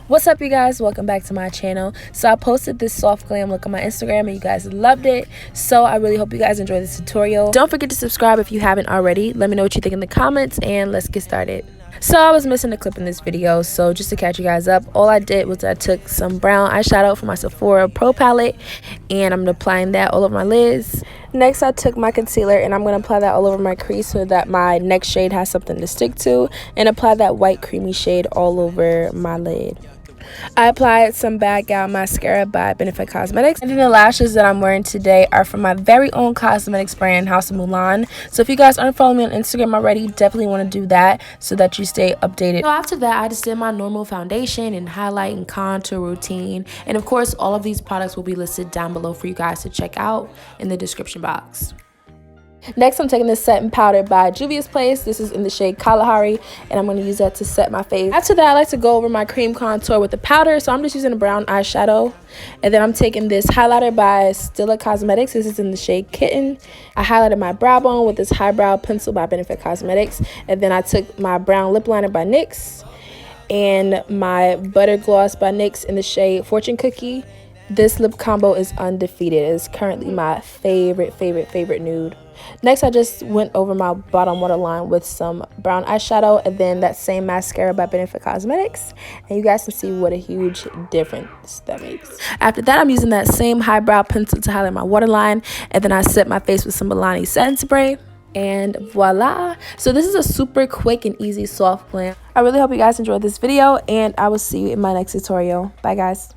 What's up, you guys? Welcome back to my channel. So I posted this soft glam look on my Instagram and you guys loved it, so I really hope you guys enjoyed this tutorial. Don't forget to subscribe if you haven't already. Let me know what you think in the comments and let's get started. So I was missing a clip in this video, so just to catch you guys up, all I did was I took some brown eyeshadow from my Sephora Pro palette and I'm applying that all over my lids. Next, I took my concealer and I'm going to apply that all over my crease so that my next shade has something to stick to, and apply that white creamy shade all over my lid. I applied some Bad Gal mascara by Benefit Cosmetics, and then the lashes that I'm wearing today are from my very own cosmetics brand, House of Mulan. So if you guys aren't following me on Instagram already, definitely want to do that so that you stay updated. So after that, I just did my normal foundation and highlight and contour routine, and of course all of these products will be listed down below for you guys to check out in the description box. Next, I'm taking this setting powder by Juvia's Place. This is in the shade Kalahari, and I'm going to use that to set my face. After that, I like to go over my cream contour with the powder, so I'm just using a brown eyeshadow. And then I'm taking this highlighter by Stila Cosmetics. This is in the shade Kitten. I highlighted my brow bone with this highbrow pencil by Benefit Cosmetics. And then I took my brown lip liner by NYX and my butter gloss by NYX in the shade Fortune Cookie. This lip combo is undefeated. It is currently my favorite nude. Next, I just went over my bottom waterline with some brown eyeshadow and then that same mascara by Benefit Cosmetics. And you guys can see what a huge difference that makes. After that, I'm using that same highbrow pencil to highlight my waterline. And then I set my face with some Milani setting spray. And voila. So this is a super quick and easy soft glam. I really hope you guys enjoyed this video, and I will see you in my next tutorial. Bye, guys.